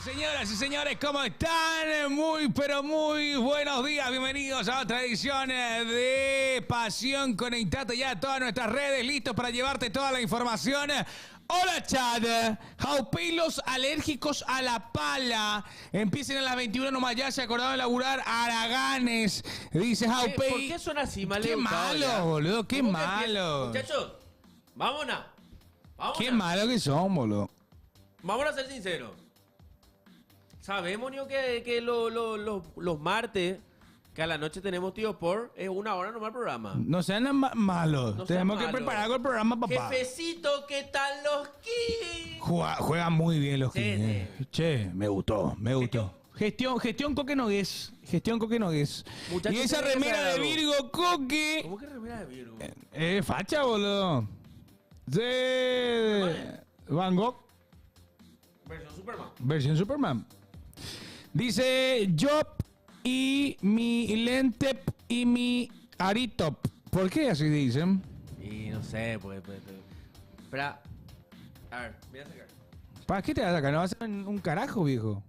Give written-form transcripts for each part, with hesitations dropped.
Señoras y señores, ¿cómo están? Muy, pero muy buenos días. Bienvenidos a otra edición de Pasión. Conectate ya a todas nuestras redes, listos para llevarte toda la información. Hola, Chad. Jaupelos alérgicos a la pala. Empiecen a las 21 nomás ya. Se acordaron de laburar Araganes. Dice Jaupey. ¿Por qué son así, mal Qué educados malo, ya? boludo. Qué ¿Cómo que malo. Muchachos, vámonos. Qué malo que son, boludo. Vamos a ser sinceros. Sabemos, Nio, que los martes, que a la noche tenemos Tío Por, es una hora nomás el programa. No sean malos. No sean Tenemos que malos. preparar algo el programa, papá. Jefecito, ¿qué tal los Kings? Juegan muy bien los Sí, Kings. sí. Che, me gustó. Gestión Coque Nogués. Gestión Coque Nogués. Muchachos, Y esa tiene que remera ser de algo. Virgo Coque. ¿Cómo que remera de Virgo? Facha, boludo. De Van Gogh, Versión Superman. versión Superman. Dice Job y mi Lentep y mi Aritop. ¿Por qué así dicen? Y no sé, pues. Espera. A ver, voy a sacar. ¿Para qué te vas a sacar? No vas a hacer un carajo, viejo.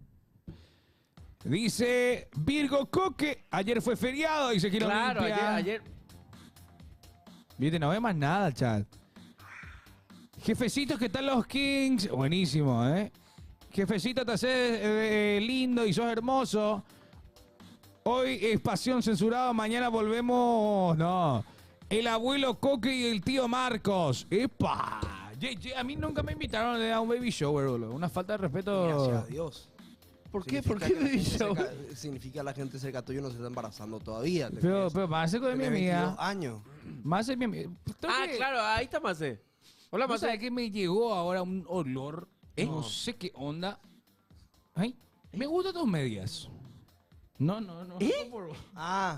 Dice Virgo Coque. Ayer fue feriado y se quiere Claro, ayer. Viste, no ve más nada, chat. Jefecitos, ¿qué tal los Kings? Buenísimo, ¿eh? Jefecito, te haces lindo y sos hermoso. Hoy es Pasión Censurado, mañana volvemos... No. El abuelo Coque y el tío Marcos. ¡Epa! A mí nunca me invitaron a un baby shower, boludo. Una falta de respeto. Gracias a Dios. ¿Por qué? Significa ¿Por qué que la me gente dice? significa la gente cerca tuyo no se está embarazando todavía. ¿te Pero crees? más de mi Tiene amiga. 22 años. Más de mi amiga. Ah, claro, ahí está Mace. Hola, ¿Vos Mace. sabés que me llegó ahora un olor? No sé qué onda. Ay, me gustan tus medias. No. Por... Ah,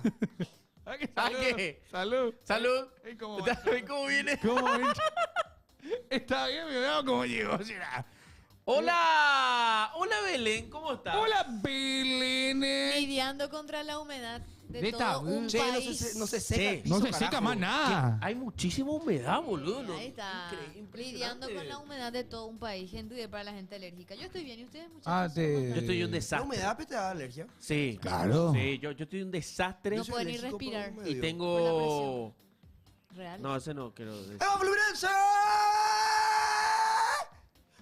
Ah, que Ah, salud. ¿qué? Salud. Salud. Ey, ¿cómo ¿Está va? bien cómo viene? ¿Cómo ven? Está bien, me veo cómo llegó. ¿Será? Hola. Hola, Belén. ¿Cómo estás? Hola, Belén. Lidiando contra la humedad de De todo un che, país. no se seca el Che, piso, No se seca carajo. más nada. Hay muchísima humedad, boludo. ¿no? Ahí está. Impresionante. Lidiando con la humedad de todo un país. Gente para la gente alérgica. Yo estoy bien. ¿Y ustedes, muchachos? Ah, ¿Cómo están? Yo estoy un ¿La desastre. humedad te da alergia? Sí. Claro. Sí, yo estoy un desastre. No soy pueden ni alérgico por respirar. un Y medio. Por tengo... Real. No, ese no quiero decir. ¡Eva Fluminense!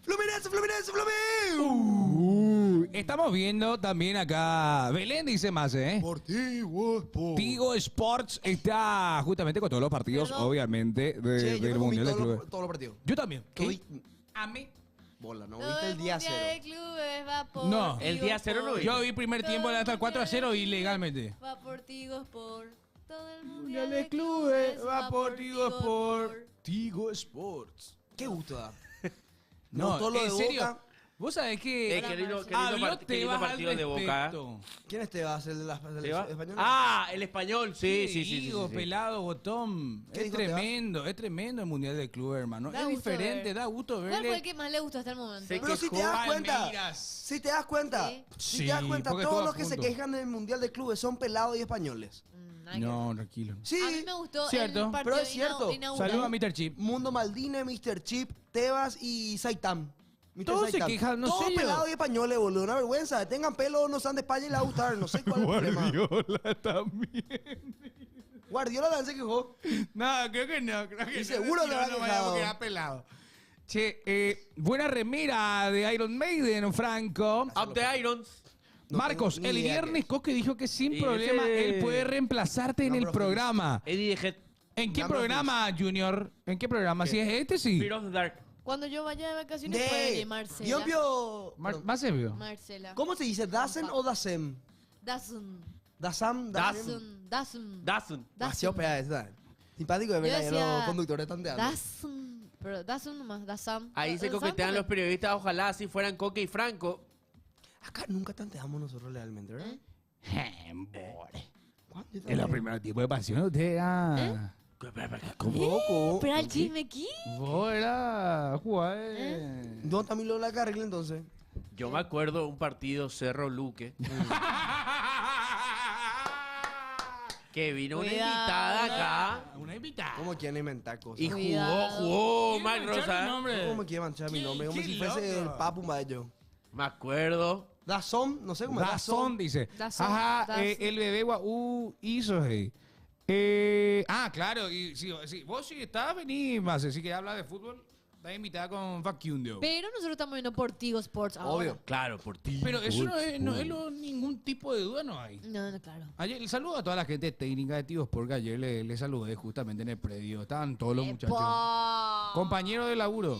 ¡Fluminense, Fluminense, Fluminense! Estamos viendo también acá. Belén dice más, ¿eh? Deportivo Sport. Tigo Sports está justamente con todos los partidos, Perdón. obviamente, Che, yo del me comí Mundial de Clubes. todos los partidos. Yo también. Todi- A mí. Bola, ¿no Todo viste el día mundial de cero? clubes va por No. El día cero no vi. Yo vi primer tiempo hasta el 4-0 ilegalmente. Va por Tigo Sport. Todo el Mundial mundial de Clubes va por Tigo Sport. Tigo Sports. ¿Qué gusto da? No, Gustó lo en de serio. Boca. Vos sabés que qué lindo habló qué lindo Tebas al partido de Boca. respecto. ¿Quién es Tebas? ¿El de la ¿Se va? española? Ah, el español. Sí, ¿Qué sí, sí. digo, sí. pelado, botón. ¿Qué Es dijo tremendo el Mundial de Clubes, hermano. Da Es gusto diferente, ver. da gusto ¿Cuál fue el verle. que más le gustó hasta el momento? Se Pero si te das cuenta, Palmeiras. si te das cuenta, Sí. si Sí, te das cuenta, porque todos estuvo los a que se punto. quejan del Mundial de Clubes son pelados y españoles. Nada que ver. No, tranquilo. Sí, A mí me gustó Cierto. el partido Pero es cierto. inaugural. Saludos a Mr. Chip. Mundo Maldini, Mr. Chip, Tebas y Saitam. Mr. Todos se Saitam. quejan, no Todos sé yo. pelados y españoles, boludo. Una vergüenza. Tengan pelo, no sean de España y les va a gustar. No sé cuál es el problema. Guardiola también. Guardiola también se quejó. No, creo que no. Creo que Y seguro no. le habrá No, quejado. porque era pelado. Che, buena remera de Iron Maiden, Franco. Up the Irons. No Marcos, tengo el ni idea viernes qué Coque dijo que sin Y problema ese- él puede reemplazarte en No, el pero programa. Eddie de Head. ¿En qué No, programa, Junior? ¿En qué programa? ¿Qué? Si es este, sí. Fear of the Dark. Cuando yo vaya de vacaciones es. puede De ir Marcela. Yompio. Más se vio. Marcela. ¿Cómo se dice? ¿Dasen o Dasem? Dasun. Dasam, Dasun. Dasun. Dawson. Demasiado pegada esa. Simpático de Yo ver ahí a decía- los conductores tanteando. Dasun. Pero Dasun nomás. Dasam. Ahí se Dasam coquetean también. los periodistas. Ojalá así fueran Coque y Franco. Acá nunca tanteamos nosotros realmente, ¿verdad? ¿Cuándo? En los primeros tipos de pasión, usted era. ¿Cómo? Pero el chisme aquí. Vos era jugar. ¿Dónde está mi Lola Carril entonces? Yo me acuerdo de un partido Cerro Luque. Que vino una Cuidado. invitada acá. Una invitada. ¿Cómo quieren inventar cosas? Y Cuidado. jugó ¿Quién Mike manchar mi Rosa. nombre? ¿Cómo me quiere manchar mi ¿Qué- nombre? Como qué si fuese loco? el papu mayo. Me acuerdo. DAZN, no sé cómo es. DAZN dice. DAZN, Ajá, DAZN. el bebé guau hizo, hey. Claro, y si vos sí estás, vení más, si que habla de fútbol, estás invitada con Facundo. Pero nosotros estamos viendo por Tigo Sports ahora. Obvio. Claro, por ti. Pero eso no es ningún tipo de duda, no hay. No, claro. Ayer, el saludo a toda la gente técnica de Tíos, porque ayer le saludé justamente en el predio. Estaban todos los muchachos. ¡Epa! Compañero de laburo.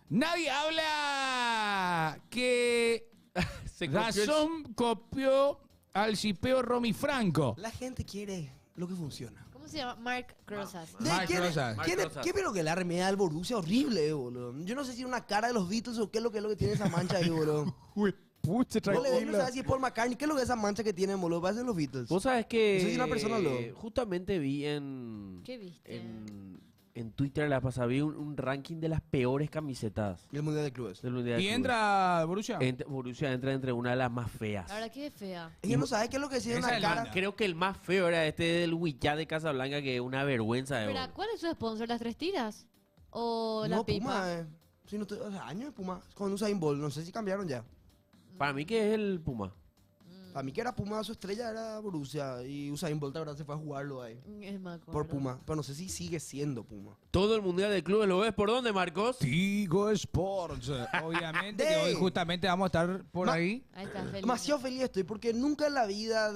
Nadie habla que Se copió el- Razón copió al cipeo Romy Franco. La gente quiere lo que funciona. ¿Cómo se llama? Mark Rosas. Mark Rosas. ¿Qué es lo que la remeda del Borussia? Horrible, boludo. Yo no sé si es una cara de los Beatles o qué es lo que tiene esa mancha ahí, boludo. Uy, pucha, No le no sé si es Paul McCartney. ¿Qué es lo que es esa mancha que tienen, boludo? Parecen los Beatles. Vos sabés que... No sé si una persona lo- Justamente vi en... ¿Qué viste? En Twitter la pasada vi un ranking de las peores camisetas Y el Mundial de Clubes. del Mundial de ¿Y Clubes. entra Borussia? Borussia entra entre una de las más feas. La verdad que es fea. Ella no sabe qué es lo que decía Esa una es cara. linda. Creo que el más feo era este del Huillá de Casablanca, que es una vergüenza de Espera, ¿cuál es su sponsor? ¿Las 3 tiras? ¿O la No, pipa? Puma, Sí, no te, hace años Puma. Con Usain Bolt. No sé si cambiaron ya. Para mí que es el Puma. Para mí que era Puma, su estrella era Borussia. Y Usain Bolt, la verdad, se fue a jugarlo ahí. Me acuerdo. Por Puma. Pero no sé si sigue siendo Puma. Todo el Mundial de Clubes lo ves por dónde, Marcos. Tigo Sports. Obviamente que hoy justamente vamos a estar por ahí. Ahí está, feliz. Demasiado feliz estoy porque nunca en la vida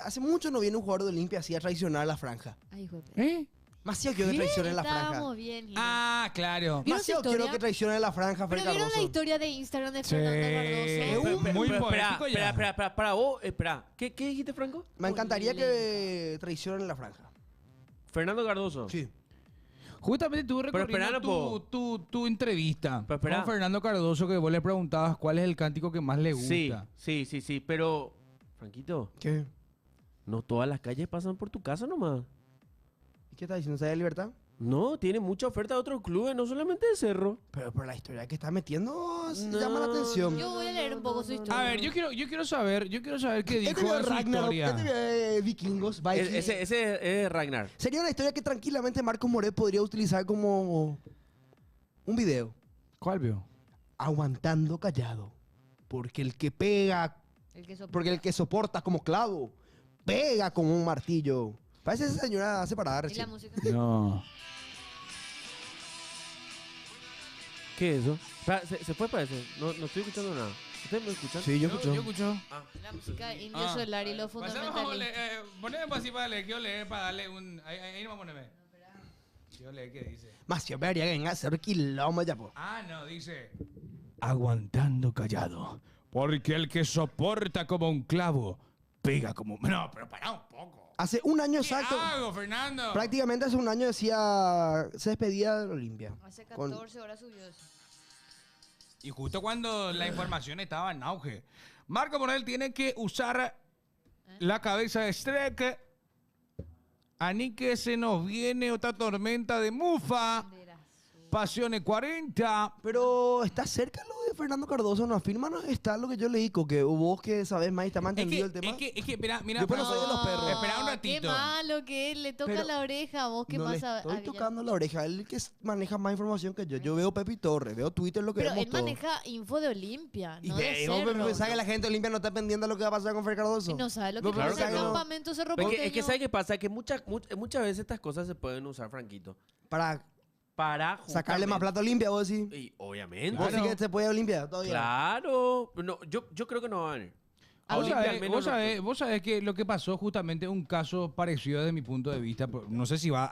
Hace mucho no viene un jugador de Olimpia así a traicionar la franja. Ay, hijo de puta. ¿Eh? Demasiado quiero que traicionen la franja. Estábamos bien, Gina. Ah, claro. ¿Vieron su Demasiado quiero historia? que traicionen la franja, Fer ¿Pero vieron la Cardoso. historia de Instagram de Sí. Fernando Cardoso? Muy Espera, poético ya. espera, para vos, espera. ¿Qué dijiste, Franco? Me encantaría que traicionen la franja. Fernando Cardoso. Sí. Justamente estuve Pero recorriendo esperá, tu entrevista Pero esperá. con Fernando Cardoso, que vos le preguntabas cuál es el cántico que más le gusta. Sí, pero... Franquito, ¿Qué? no todas las calles pasan por tu casa nomás. ¿Y qué está diciendo? ¿Se de libertad? No, tiene mucha oferta de otros clubes, no solamente de Cerro. Pero por la historia que está metiendo No. llama la atención. Yo voy a leer un poco su historia. A ver, yo quiero saber qué dijo vio en su Ragnarok, historia. vio Vikingos, Vikings. Ese es Ragnar. Sería una historia que tranquilamente Marcos Moret podría utilizar como un video. ¿Cuál vio? Aguantando callado. Porque el que pega, El que soporta. porque el que soporta como clavo, pega como un martillo. Parece esa señora separada ¿Y la recién. música? No. ¿Qué es eso? Espera, se fue para eso. No estoy escuchando nada. ¿Ustedes me escuchan? Sí, yo escucho. Yo escucho. Ah, La música Indio Ah. Solar y lo fundamental. Poneme así para leer, quiero leer para darle un... Ahí no me poneme. Quiero leer qué dice. Más yo vería que venga a hacer quilombo ya, po. Ah, no, dice... Aguantando callado. Porque el que soporta como un clavo, pega como... No, pero pará un poco. Hace un año ¿Qué exacto, hago, Fernando? prácticamente hace un año decía, se despedía de Olimpia. Hace Con- 14 horas subió eso. Y justo cuando la información estaba en auge. Marco Morel tiene que usar la cabeza de Streck. A ni que se nos viene otra tormenta de mufa. Verás. Pasiones 40. Pero está cerca lo de Fernando Cardoso, no afirma, no está lo que yo leí, que vos que sabes más y está más entendido el tema. Es que, espera, mira. Después no soy de los perros. Espera un Qué ratito. malo que él le toca Pero la oreja. Vos qué no más le sabes. estoy tocando la oreja, él que maneja más información que yo. Yo veo Pepi Torres, veo Twitter, lo que Pero vemos él todo. maneja info de Olimpia, Y no de veo, Cerro. pensaba que la gente de Olimpia no está pendiente de lo que va a pasar con Fer Cardoso. Y no sabe lo No, que claro pasa en que el no. campamento Cerro Es Porteño. que ¿sabes qué pasa? Que muchas veces estas cosas se pueden usar, Franquito. Para Para sacarle más justamente- plata a Olimpia, vos decís. Y obviamente. Vos Claro. sí que se puede a Olimpia todavía. Claro. No, yo creo que no van a venir. A Vos Olimpia al sabés, menos vos no- sabés- vos sabés que lo que pasó justamente un caso parecido desde mi punto de vista. No sé si va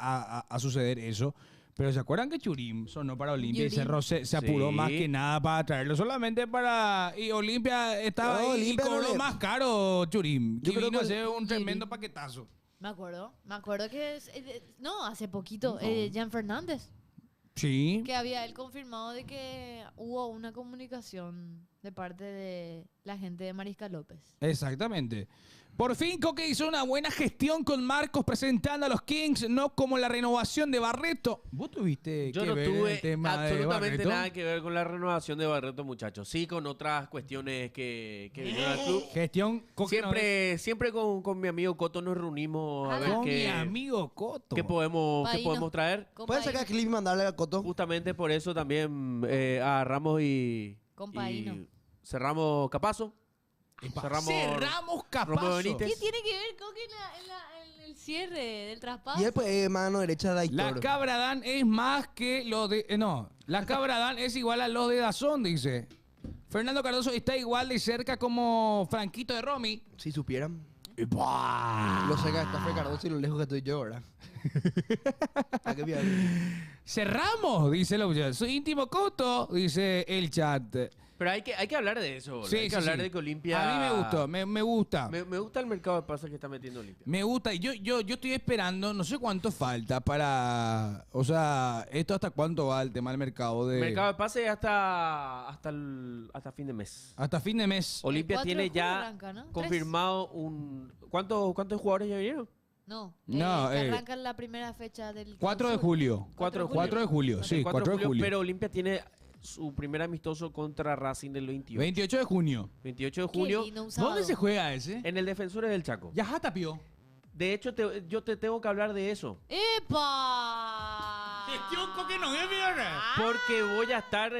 a suceder eso. Pero ¿se acuerdan que Churim sonó para Olimpia y Yurim. Cerro se apuró Sí. más que nada para traerlo solamente para... Y Olimpia estaba No, ahí Olimpia y no cobró le- más caro Churim. Yo Y creo vino a que- hacer un Yurim. tremendo paquetazo. Me acuerdo que no, hace poquito, Jan Fernández, Sí. que había él confirmado de que hubo una comunicación de parte de la gente de Mariscal López. Exactamente. Por fin Coque hizo una buena gestión con Marcos presentando a los Kings, no como la renovación de Barreto. ¿Vos tuviste Yo que no ver tuve el tema de absolutamente Barreto? nada que ver con la renovación de Barreto, muchachos. Sí, con otras cuestiones que vinieron al club. Gestión Coque no Siempre con mi amigo Coto nos reunimos a Ah, ver con mi qué amigo Coto. podemos Paino. traer. ¿Puedes sacar clip y mandarle a Coto? Justamente por eso también agarramos y Compaíno. Y cerramos Capazo. Cerramos Capazo. Romeo Benítez. ¿Qué tiene que ver Coque en el cierre del traspaso? Y después mano derecha de La Aitor. Cabradán es más que lo de... no, la Cabradán es igual a los de Dazón, dice. Fernando Cardoso está igual de cerca como Franquito de Romy. Si supieran. ¡Buah! Lo cerca está Cardoso y lo lejos que estoy yo ahora. ¿A qué bien? Cerramos, dice el su íntimo coto, dice el chat. Pero hay que hablar de eso, boludo. Sí, Hay que sí, hablar sí. de que Olimpia... A mí me gustó, me gusta. Me gusta el mercado de pases que está metiendo Olimpia. Me gusta. Y yo estoy esperando, no sé cuánto falta para... O sea, ¿esto hasta cuánto va el tema del mercado de... Mercado de pases hasta fin de mes. Hasta fin de mes. Olimpia 4 de tiene julio ya arranca, ¿no? confirmado un... ¿Cuántos jugadores ya vinieron? No, No, que arranca la primera fecha del 4 de clausura. julio. 4 de julio. 4 de julio, sí, 4 de julio. Pero Olimpia tiene su primer amistoso contra Racing del 28. 28 de junio. 28 de Qué junio lindo, un sábado. ¿Dónde se juega ese? en el Defensores del Chaco. Ya Tapió. De hecho, yo te tengo que hablar de eso. ¡Epa! que no es, Porque voy a estar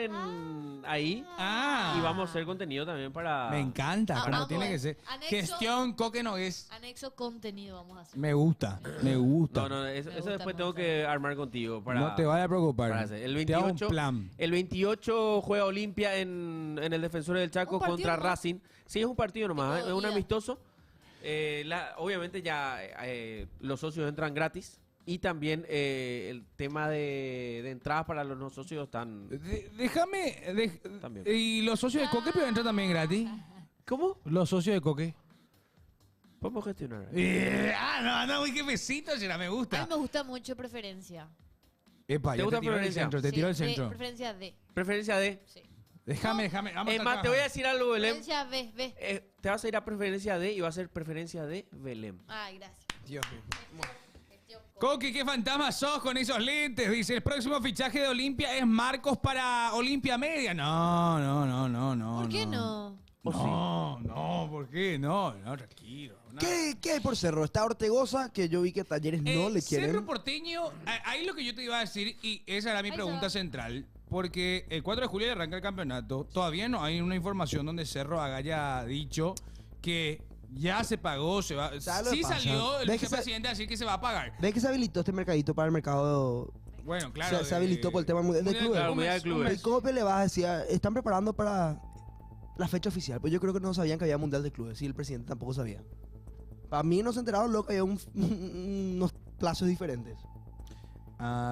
ahí Ah. y vamos a hacer contenido también para... Me encanta, Ah, como vamos, tiene que ser. anexo- Gestión Coque no es. Anexo contenido vamos a hacer. Me gusta, me gusta. No, eso gusta después tengo mucho. que armar contigo. Para, No te vayas a preocupar. para hacer. El Te hago un 28, plan. el 28 juega Olimpia en el Defensores del Chaco Un partido contra nomás. Racing. Sí, es un partido nomás, Tipo es un ida. amistoso. Obviamente ya los socios entran gratis. Y también el tema de entradas para los no socios están... Déjame. También. Y los socios de Coque pero entran también gratis. ¿Cómo? Los socios de Coque. Podemos gestionar. No, uy, qué besito, será, me A gusta. mí me gusta mucho preferencia. Epa, ¿Te ya gusta te tiró el Florencia? centro, te Sí, tiró el de- centro. Preferencia D. Preferencia D. Sí. Déjame, vamos Es a más, te voy a decir algo, Belén. Preferencia B. Te vas a ir a preferencia D y va a ser preferencia de Belén. Ay, gracias. Dios mío. Gestión Coque, qué fantasma sos con esos lentes. Dice, el próximo fichaje de Olimpia es Marcos para Olimpia Media. No. ¿Por qué no? No, ¿por qué? No, tranquilo. No. ¿Qué hay por Cerro? Está Ortegoza, que yo vi que Talleres no le quieren. Cerro Porteño, ahí lo que yo te iba a decir, y esa era mi Ahí pregunta está. central, porque el 4 de julio arranca el campeonato. Todavía no hay una información donde Cerro haya dicho que ya se pagó, se va. ¿Sabes lo que Sí pasa? salió el ¿Ves que vicepresidente a decir que se va a pagar. ¿Ves que se habilitó este mercadito para el mercado? Bueno, claro. Se habilitó por el tema mundial de clubes. Claro, mundial de clubes. ¿Y cómo le vas a decir? Están preparando para la fecha oficial. Pues yo creo que no sabían que había mundial de clubes. Y el presidente tampoco sabía. Para mí no se enteraron, loco, había unos plazos diferentes.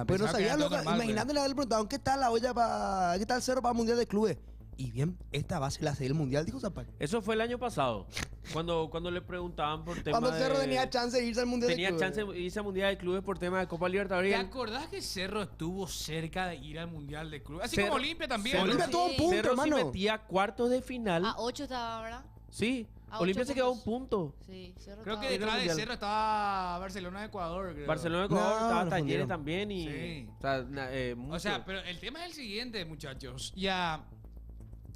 Pues no sabían, loco. Imagínate, le preguntaron, ¿qué tal la olla para... ¿Qué tal Cerro para el mundial de clubes? Y bien, esta va a ser la sede del mundial, dijo Zapata. Eso fue el año pasado, cuando le preguntaban por tema Cuando Cerro de... tenía chance de irse al mundial Tenía de clubes. chance de irse a Mundial de Clubes por tema de Copa Libertadores. ¿Te acordás que Cerro estuvo cerca de ir al Mundial de Club? Así Cerro- como Olimpia también. Cerro- Olimpia Sí. tuvo un punto, Cerro sí hermano. metía cuartos de final. A 8 estaba, ¿verdad? Sí, a Olimpia 8 se quedó a un puntos. punto. Sí, Cerro Creo que estaba- detrás de Mundial. Cerro estaba Barcelona de Ecuador, creo. Barcelona de Ecuador, No, estaba lo Talleres fundieron. también y... Sí. O sea, O mucho. sea, pero el tema es el siguiente, muchachos. Ya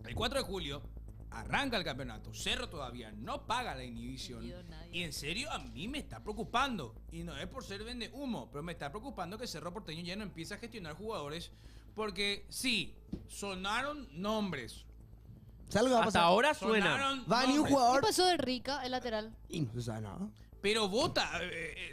el 4 de julio arranca el campeonato. Cerro todavía no paga la inhibición. Inhibido nadie. Y en serio, a mí me está preocupando. Y no es por ser vende humo, pero me está preocupando que Cerro Porteño ya no empiece a gestionar jugadores. Porque sí, sonaron nombres. ¿Sabes lo que va a Hasta pasar? ahora suena. Sonaron Va a venir un nombres. ¿Qué jugador pasó de Rica, el lateral? y no se sabe nada. Pero vota,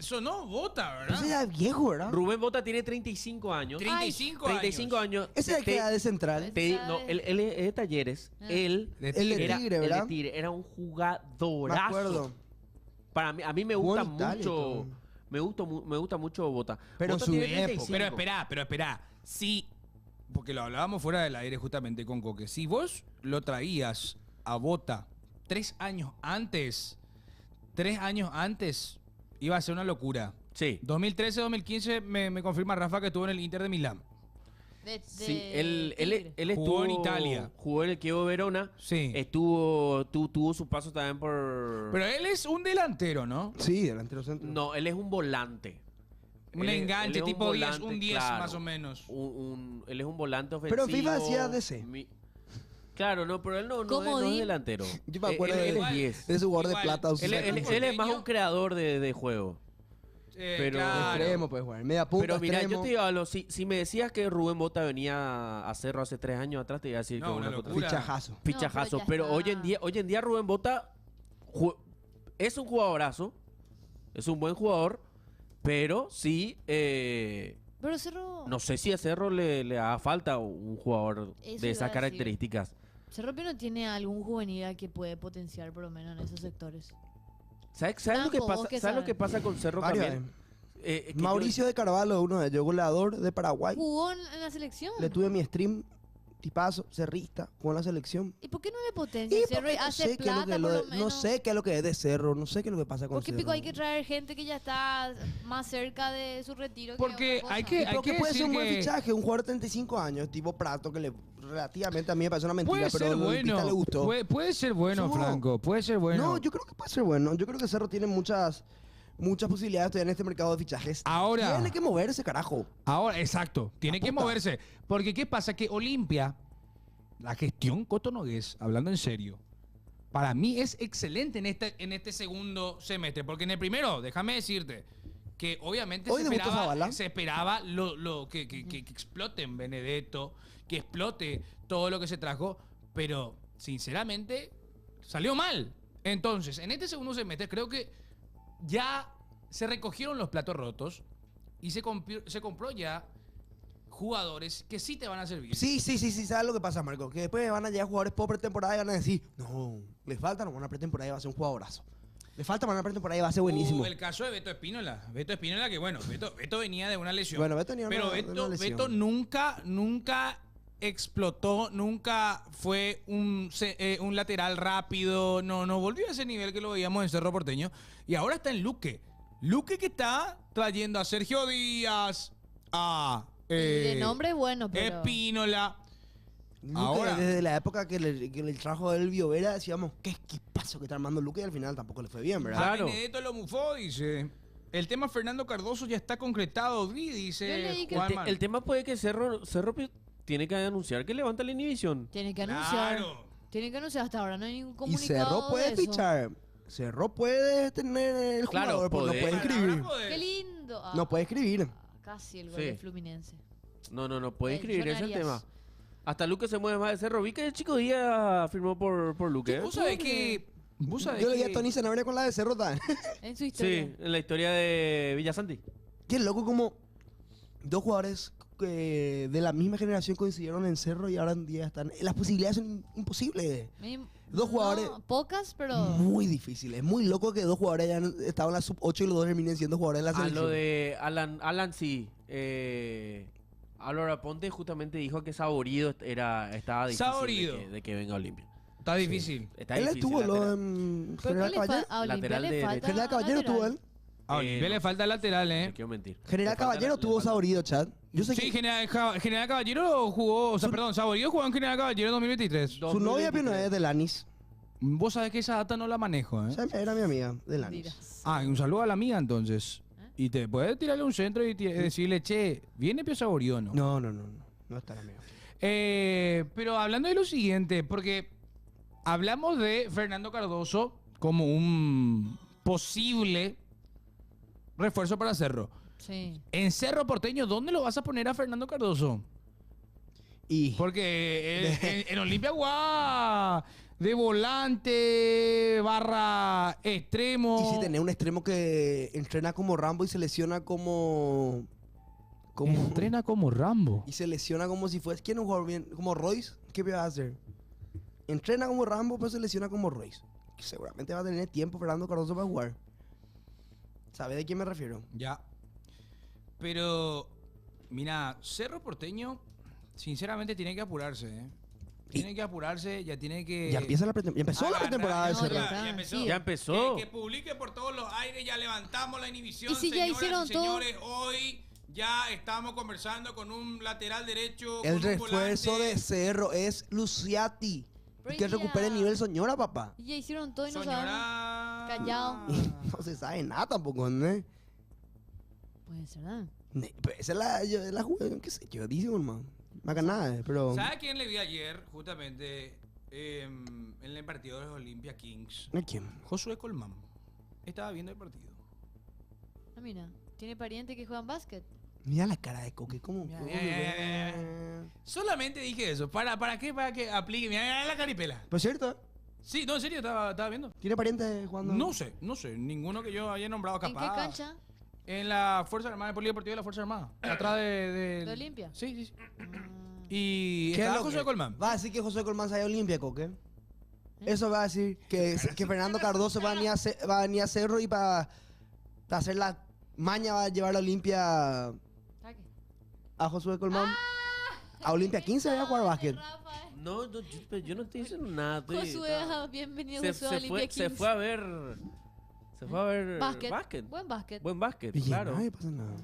sonó vota, ¿verdad? Ese ya es viejo, ¿verdad? Rubén Bota tiene 35 años. 35 años. Ese queda de central. No, él es de Talleres. Ah. Él De El de Tigre. era, Tigre, el de ¿verdad? Tigre, era un Me jugadorazo. acuerdo. Para mí, a mí me Jugó gusta en Italia y todo. mucho. Me gusta mucho Bota. Pero Bota su tiene época. 35. Pero espera. Sí, porque lo hablábamos fuera del aire justamente con Coque. Si vos lo traías a Bota 3 años antes, iba a ser una locura. Sí. 2013-2015 me confirma Rafa que estuvo en el Inter de Milán. Sí, él Tigre. estuvo Jugó en Italia. Jugó en el Chievo Verona. Sí. Tuvo su paso también por... Pero él es un delantero, ¿no? Sí, delantero centro. No, él es un volante. Un Él es- enganche él es tipo 10, volante, un 10 claro. más o menos. Él es un volante ofensivo. Pero FIFA decía DC. Claro, no, pero él no es Comodín. delantero. Yo me acuerdo él de- es 10. de su jugador de Igual. plata. Él es más un creador de juego. Pero- claro. Extremo puede jugar. Media punta, Pero mira, extremo. yo te digo algo, si me decías que Rubén Bota venía a Cerro hace 3 años atrás, te iba a decir No, que una una locura. Fichajazo. fichajazo. No, pero pero ya hoy en está. día Rubén Bota es un jugadorazo, es un buen jugador, pero sí, Pero Cerro... no sé si a Cerro le haga falta un jugador Eso iba de a esas decir. características. Cerro no tiene algún juvenil que puede potenciar por lo menos en esos sectores. ¿Sabes lo que Franco, pasa? vos qué ¿Sabes lo sabes. que pasa con Cerro Varios, también? Que yo- Mauricio de Carvalho, uno de ellos, goleador de Paraguay. Jugó en la selección. Le tuve mi stream, tipazo, cerrista, jugó en la selección. ¿Y por qué no le potencia? Y Cerro porque hace qué es lo plata que por lo lo de- menos. no sé qué es lo que es de Cerro, no sé qué es lo que pasa con Porque Cerro. pico hay que traer gente que ya está más cerca de su retiro. que Porque otra hay cosa. que- Y porque puede ser decir un buen que- fichaje, un jugador de 35 años, tipo Prato, que relativamente a mí me parece una mentira, Puede pero ser a los dentistas bueno. le gustó. Puede ser bueno, Subo. Franco. Puede ser bueno. No, yo creo que puede ser bueno. Yo creo que Cerro tiene muchas posibilidades todavía en este mercado de fichajes. Ahora- Tiene que moverse, carajo. Ahora, exacto. Tiene La que puta. moverse. Porque, ¿qué pasa? Que Olimpia, la gestión Coto Nogués, hablando en serio, para mí es excelente en este segundo semestre. Porque en el primero, déjame decirte, que obviamente Hoy debutó Zavala. se esperaba que exploten Benedetto, que explote todo lo que se trajo, pero sinceramente salió mal. Entonces, en este segundo semestre creo que ya se recogieron los platos rotos y se compró ya jugadores que sí te van a servir. Sí, ¿sabes lo que pasa, Marco? Que después van a llegar jugadores por pretemporada y van a decir, no, le falta una pretemporada y va a ser un jugadorazo. Le falta una pretemporada y va a ser buenísimo. El caso de Beto Espínola. Beto Espínola, que bueno, Beto venía de una lesión. Bueno, Beto venía de pero una- de una lesión. Beto nunca explotó, nunca fue un lateral rápido, no volvió a ese nivel que lo veíamos en Cerro Porteño. Y ahora está en Luque. Luque que está trayendo a Sergio Díaz, a Y de nombre es bueno, pero... Espínola. Luque, Ahora. desde la época que le trajo el Biovera, decíamos, qué equipazo que está armando Luque y al final tampoco le fue bien, ¿verdad? Claro. A Benedetto lo mufó, dice. El tema Fernando Cardoso ya está concretado, Yo dice leí que Juanman. El tema puede que Cerro tiene que anunciar que levanta la inhibición. Tiene que anunciar. Claro. Tiene que anunciar. Hasta ahora no hay ningún Y comunicado Cerro puede de eso. fichar. Cerro puede tener el Claro, jugador, pero no poder. puede escribir. ¡Qué lindo! Ah, No puede escribir. Casi el gol Sí. de Fluminense. No puede escribir, John ese es el Arias. tema. Hasta Luque se mueve más de Cerro. Vi que el Chico Díaz firmó por Luque. Vos sabés que... Vos sabés Yo leí a que- Tony Sanabria con la de Cerro también. En su historia. Sí, en la historia de Villasanti. Qué loco como dos jugadores de la misma generación coincidieron en Cerro y ahora en día están... Las posibilidades son imposibles. Dos jugadores- Pocas, pero... Muy difíciles. Muy loco que dos jugadores hayan estado en la sub-8 y los dos terminen siendo jugadores de la A selección. lo de Alan sí. Álvaro Aponte justamente dijo que Saborido estaba difícil Saborido. de que venga a Olimpia. Está difícil. Está Él difícil, estuvo lateral. en ¿Por General qué le fa- Caballero. a Olimpia Lateral le de falta derecha. General Caballero lateral? tuvo él. A Olimpia no. le falta lateral, No quiero mentir. General Le falta Caballero le tuvo falta- Saborido, Chad. Yo sé Sí, que General Caballero jugó... O sea, perdón, Saborío jugó en General Caballero 2023. su novia pero es de Lanis. Vos sabés que esa data no la manejo, ¿eh? O sea, era mi amiga de Lanis. Dirás. Ah, y un saludo a la amiga entonces. ¿Eh? Y te puedes tirarle un centro y decirle, che, ¿viene Pio Saborío o no? No está la amiga. Pero hablando de lo siguiente, porque hablamos de Fernando Cardoso como un posible refuerzo para Cerro. Sí. En Cerro Porteño, ¿dónde lo vas a poner a Fernando Cardoso? Y Porque en Olimpia Guá, de volante, barra extremo. si tenés un extremo que entrena como Rambo y se lesiona como Entrena como Rambo. y se lesiona como si fuese ¿quién es un jugador bien? Como Royce, ¿qué va a hacer? Entrena como Rambo, pero se lesiona como Royce. Que seguramente va a tener tiempo Fernando Cardoso para jugar. ¿Sabes de quién me refiero? Ya. Pero, mira, Cerro Porteño, sinceramente, tiene que apurarse, ¿eh? Tiene que apurarse, ya tiene que... Ya empieza ya empezó la agarrar- pretemporada de No, Cerro. ya está, empezó. sí. Ya empezó. Que publique por todos los aires, ya levantamos la inhibición. ¿Y si ya señoras hicieron y todo? señores, hoy ya estamos conversando con un lateral derecho. El con un refuerzo volante. de Cerro es Luciati. Pero Y que ya- recupere el nivel Soñora, papá. Y ya hicieron todo y no saben. Señora... Callao. No se sabe nada tampoco, ¿no? Puede ser, ¿verdad? Pero esa es la jugadora, qué sé yo, dice hermano. No haga nada, pero... ¿Sabe a quién le vi ayer, justamente, en el partido de los Olympia Kings? ¿A quién? Josué Colmán. Estaba viendo el partido. Ah, mira. ¿Tiene parientes que juegan básquet? Mira la cara de Coque, ¿cómo? Mira, Solamente dije eso. ¿Para qué? Para que aplique. Mira la caripela. Pues cierto, Sí, no, en serio, estaba viendo. ¿tiene parientes jugando? No sé. Ninguno que yo haya nombrado ¿En capaz. qué cancha? En la Fuerza Armada, en el Polideportivo de la Fuerza Armada. Atrás ¿De Olimpia? Sí. Mm, Y ¿Qué es está lo José que- Colmán. Va a decir que José Colmán salió Olimpia, Coque. Eso va a decir que Fernando Cardoso va a venir a Cerro y para hacer la maña va a llevar a Olimpia ¿a qué? a Josué Colmán. A Olimpia 15 va a jugar básquet. No, yo no estoy diciendo nada. Josué, bienvenido se, Josué a se Olimpia fue, 15. se fue a ver. Se fue a ver. Básquet. Buen básquet. Buen básquet, Y claro. no pasa nada.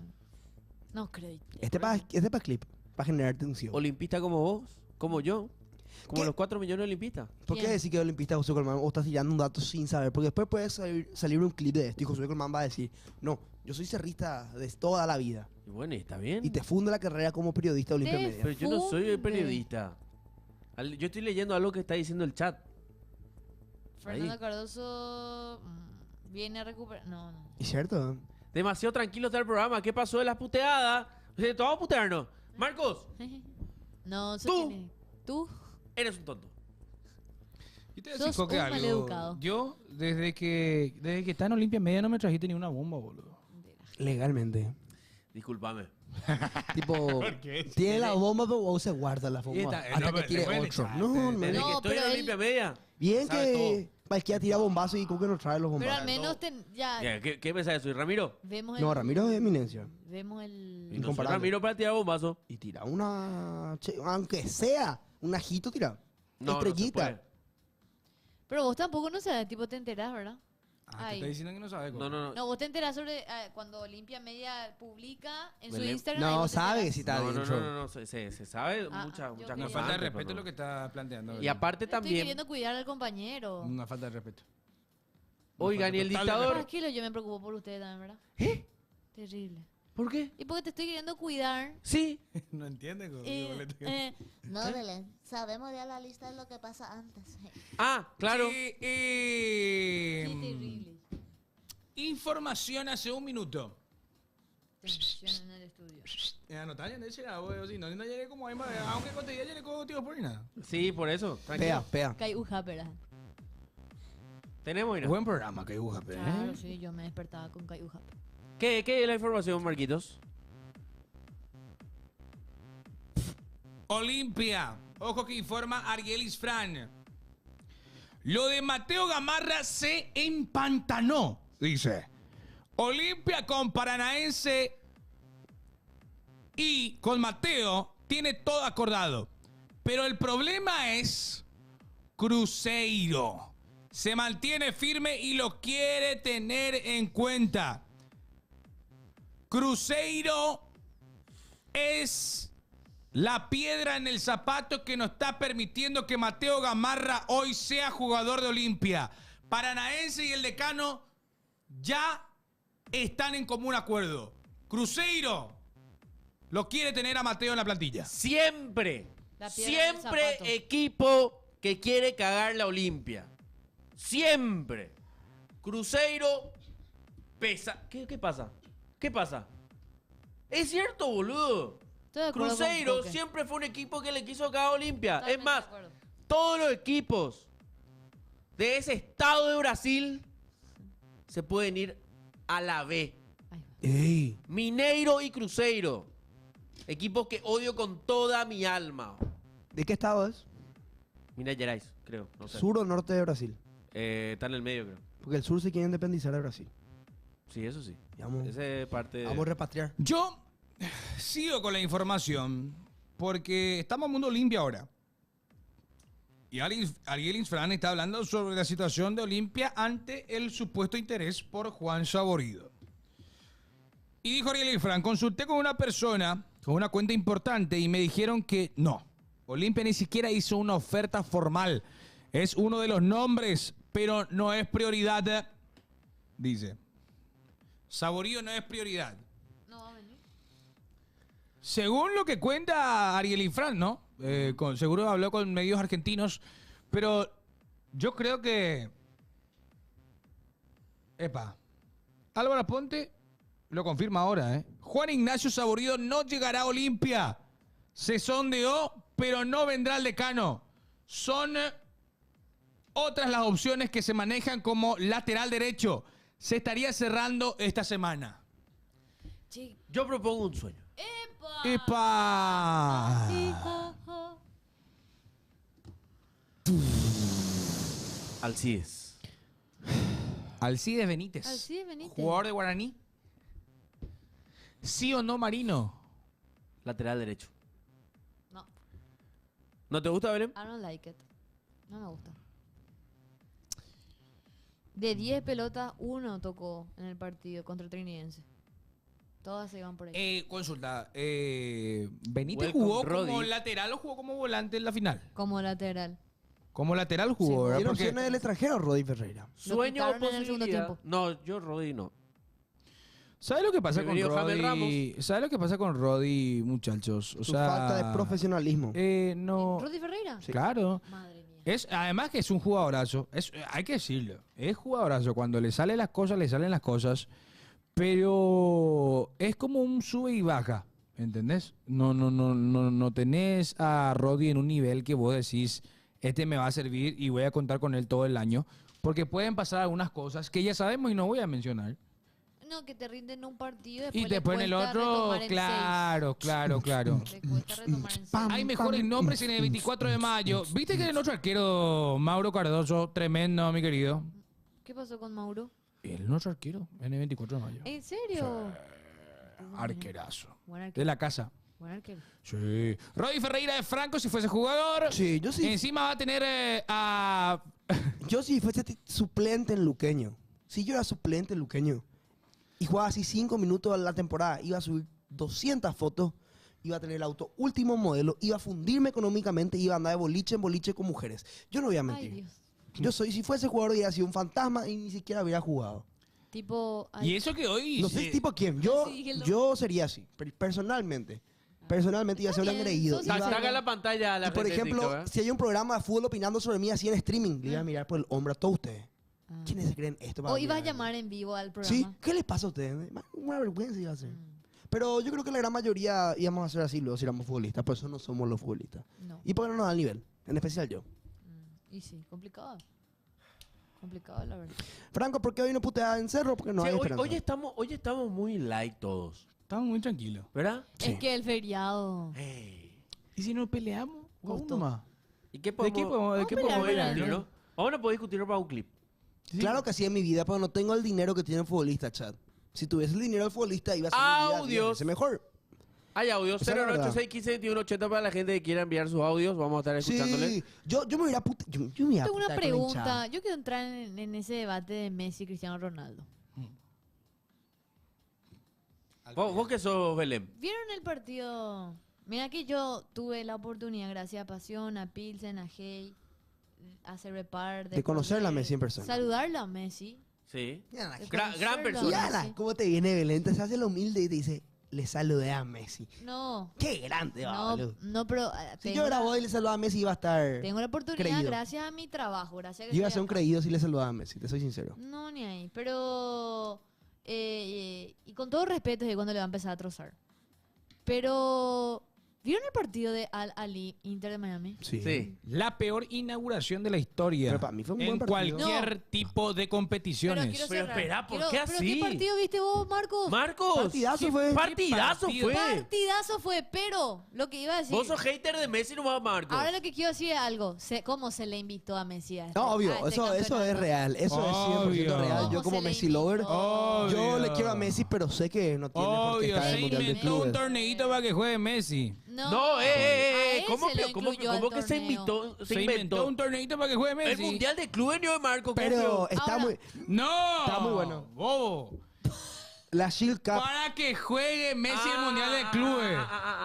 No creo. Este para clip, para generar tensión. Olimpista como vos, como yo. Como ¿Qué? los 4 millones de olimpistas. ¿Por qué ¿Quién? decir que es olimpista José Colmán o estás tirando un dato sin saber? Porque después puede salir un clip de esto y José Colmán va a decir, no, yo soy cerrista de toda la vida. Y bueno, está bien. Y te funde la carrera como periodista de Olimpia Te Media. Pero yo no soy funde. periodista. Yo estoy leyendo algo que está diciendo el chat. Fernando Ahí. Cardoso viene a recuperar. No. ¿Es cierto? Demasiado tranquilo está el programa. ¿Qué pasó de las puteadas? Todos vamos a putearnos. Marcos, No, eso Tú. tiene. Tú. eres un tonto. Yo te voy a Sos decir, Coque, un algo. maleducado. Yo, desde que está en Olimpia Media, no me trajiste ni una bomba, boludo. Legalmente. Discúlpame. Tipo, qué? tiene la bomba, pero vos se guarda la Y bomba. está- Hasta no, que pero tire le pueden otro. echar, No, te- no, Desde no. que No, estoy en pero él- Olimpia Media. Bien sabe que cualquiera tira bombazo y Coque no trae los Pero bombazos. al menos ya Ya, ¿Qué pensás soy Ramiro? vemos el. No, Ramiro es eminencia. Vemos Y el. no soy Incomparable. Ramiro para tirar bombazo. Y tira una... aunque sea un ajito, tira. No, Estrellita. No, se puede. Pero vos tampoco no sabes, tipo, te enterás, ¿verdad? Ah, te Ay. está diciendo que no sabe, Coque. no. No, vos te enterás sobre cuando Olimpia Media publica en su Belén. Instagram. ahí No, vos te sabe enterás. si está No, adentro. se sabe Ah, muchas yo muchas Una creo. falta de antes, respeto pero lo que está planteando. Y Belén. aparte Estoy también, queriendo cuidar al compañero. Una falta de respeto. oigan, y el Total de dictador... Tranquilo, yo me preocupo por usted también, ¿verdad? ¿Eh? Terrible. ¿Por qué? Y porque te estoy queriendo cuidar. Sí. No entiende, Coque, eh, boleto. No, Belén, sabemos ya la lista de lo que pasa antes. Ah, claro. Sí, Qué terrible. información hace un minuto. Tensión en el estudio. Anotar, ya será, güey, si no, no llegué como ahí, aunque conté, ya llegué con tíos por nada. Sí, por eso. Pea, Tranquilo. pea. Kai Ujapera. Tenemos, mira. Buen programa que hubo, pero, Claro, sí, yo me despertaba con Kai Ujapera. ¿Qué es la información, Marquitos? Olimpia. Ojo que informa Arielis Fran. Lo de Mateo Gamarra se empantanó, dice. Olimpia con Paranaense y con Mateo tiene todo acordado. Pero el problema es Cruzeiro. Se mantiene firme y lo quiere tener en cuenta. Cruzeiro es la piedra en el zapato que nos está permitiendo que Mateo Gamarra hoy sea jugador de Olimpia. Paranaense y el Decano ya están en común acuerdo. Cruzeiro lo quiere tener a Mateo en la plantilla. Siempre. La piedra en el Siempre zapato. equipo que quiere cagar la Olimpia. Siempre. Cruzeiro pesa. ¿Qué pasa? ¿Qué pasa? Es cierto, boludo. Estoy de acuerdo con Cruzeiro Coque. siempre fue un equipo que le quiso cagar a Olimpia. Es Totalmente más, de acuerdo. todos los equipos de ese estado de Brasil se pueden ir a la B. Ahí va. Ey, Mineiro y Cruzeiro. Equipos que odio con toda mi alma. ¿de qué estado es? Minas Gerais, creo. No sé. ¿Sur o norte de Brasil? Está en el medio, creo. Porque el sur se quiere independizar de Brasil. Sí, eso sí. Y vamos, Ese es parte de... vamos a repatriar. Yo sigo con la información porque estamos en mundo Olimpia ahora. Y Ariel Fran está hablando sobre la situación de Olimpia ante el supuesto interés por Juan Saborido. Y dijo Ariel Fran, consulté con una persona con una cuenta importante y me dijeron que no. Olimpia ni siquiera hizo una oferta formal. Es uno de los nombres, pero no es prioridad. Dice. Saborido no es prioridad. No va a venir. Según lo que cuenta Ariel Infran, ¿no? Seguro habló con medios argentinos, pero yo creo que... Epa, Álvaro Ponte lo confirma ahora, ¿eh? Juan Ignacio Saborido no llegará a Olimpia. Se sondeó, pero no vendrá al decano. Son otras las opciones que se manejan como lateral derecho. Se estaría cerrando esta semana. Chi- Yo propongo un sueño. ¡Epa! ¡Epa! Hijaja. Alcides. Alcides Benítez. Alcides Benítez. Jugador de Guaraní. ¿Sí o no, Marino? Lateral derecho. No, ¿No te gusta, Belén? I don't like it. No me gusta. De 10 pelotas, 1 tocó en el partido contra el Trinidense. Todas se iban por ahí. Consulta. ¿Benítez Welcome, jugó como Roddy. lateral o jugó como volante en la final? Como lateral. Como lateral jugó, Sí, ¿verdad? ¿Tiene Porque- opciones del extranjero, Roddy Ferreira? Sueño o quitaron en el segundo posibilidad. tiempo. No, yo Rodri no. ¿Sabes lo que pasa con Bienvenido, James Roddy? ¿Sabes lo que pasa con Roddy, muchachos? O Su sea, falta de profesionalismo. No. ¿Roddy Ferreira? Claro. Madre mía. Además que es un jugadorazo. Hay que decirlo. Es jugadorazo. Cuando le salen las cosas, le salen las cosas. Pero es como un sube y baja. ¿Entendés? No tenés a Roddy en un nivel que vos decís, este me va a servir y voy a contar con él todo el año. Porque pueden pasar algunas cosas que ya sabemos y no voy a mencionar. No, que te rinden un partido Y le después en el cuesta otro, retomar en claro. seis. Le cuesta retomar en 6. Hay mejores nombres en el 24 de mayo. ¿Viste que el otro arquero, Mauro Cardoso, tremendo, mi querido? ¿Qué pasó con Mauro? El otro arquero en el 24 de mayo. ¿En serio? Arquerazo. Buen De arquero. la casa. Buen arquero. Sí. Roddy Ferreira de Franco, si fuese jugador. Sí, yo sí. Encima va a tener a... Yo si fuese suplente en Luqueño. Si yo era suplente en Luqueño y jugaba así 5 minutos a la temporada, iba a subir 200 fotos, iba a tener el auto último modelo, iba a fundirme económicamente, iba a andar de boliche en boliche con mujeres. Yo no voy a Ay, mentir. Dios. Si fuese jugador, hubiera sido un fantasma y ni siquiera hubiera jugado. Tipo... Y eso que hoy... No sé tipo quién. Yo, Sí, el- yo sería así, personalmente. Personalmente iba a ser un Está bien, engreído. sos Iba- sincero. Saca la pantalla a la y por gente de ejemplo, TikTok, ¿eh? si hay un programa de fútbol opinando sobre mí así en streaming, le iba a mirar por el hombro a todos ustedes. Ah. ¿Quiénes se creen esto? O ibas a mirar? llamar en vivo al programa. Sí, ¿qué les pasa a ustedes? Una vergüenza iba a ser. Pero yo creo que la gran mayoría íbamos a ser así luego si éramos futbolistas, por eso no somos los futbolistas. No. Y porque no nos da el nivel, en especial yo. Y sí, complicado. Complicado, la verdad. Franco, ¿por qué hoy no puteas en cerro? Porque no Sí, hay hoy, esperanza. hoy estamos muy light todos, Estamos muy tranquilos. ¿verdad? Sí. Es que el feriado... ¿Y si nos peleamos? Justo. ¿Cómo más? ¿Y qué ¿De qué podemos, Vamos a pelear, podemos ¿verdad? discutir, no? Vamos a poder discutirlo para un clip. Claro que sí en mi vida, pero no tengo el dinero que tiene un futbolista, chat. Si tuviese el dinero del futbolista, iba a ser mi vida 10 Audios. veces mejor. Hay audios, Esa es la 086 15 21 80 para la gente que quiera enviar sus audios. Vamos a estar escuchándole. Sí, yo me voy a putear. Yo me voy a Tengo una putear con la hinchada. pregunta. Yo quiero entrar en ese debate de Messi y Cristiano Ronaldo. ¿Vos qué sos, Belén? ¿Vieron el partido? Mira que yo tuve la oportunidad, gracias a Pasión, a Pilsen, a Hey, a Cervepar, De conocerla a poder Messi en persona. saludarla a Messi. Sí. Mira, de Gran conocerlo. persona. Yala, Messi. ¿cómo te viene Belén? Te hace lo humilde y te dice, le saludé a Messi. No, Qué grande, va, no, boludo. no, pero Si tengo yo era la- vos y le saludaba a Messi, iba a estar... tengo la oportunidad creído. gracias a mi trabajo, gracias a que Yo iba a estoy ser un acá. creído si le saludaba a Messi, te soy sincero. No, ni ahí. Pero. Y con todo respeto es cuando le va a empezar a trozar. Pero. ¿Vieron el partido de Al Ali Inter de Miami? Sí. La peor inauguración de la historia. Pero para mí fue un en buen partido. cualquier tipo de competiciones. quiero Pero cerrar. espera, ¿por Quiero- qué ¿Pero así? qué partido viste vos, Marcos? Marcos. Partidazo ¿qué fue. Partidazo ¿Qué fue. Partidazo fue, pero lo que iba a decir. Vos sos hater de Messi nomás, Marcos. Ahora lo que quiero decir es algo. ¿Cómo se le invitó a Messi a este, No, obvio, a este eso es campeonato? real, eso es 100% Obvio. real. Yo ¿Cómo como se le Messi invitó? lover, Obvio. yo le quiero a Messi, pero sé que no tiene por qué Obvio, estar en el se Mundial de inventó un Clubes. torneito para que juegue Messi. No, a él ¿cómo se lo que, cómo, incluyó cómo al que se torneo. inventó? Se inventó un torneito para que juegue El Messi. Mundial de Clubes no es Marco. Pero está Ahora- muy... No. Está muy bueno. Bobo. La Shield Cup... Para que juegue Messi el Mundial de Clubes.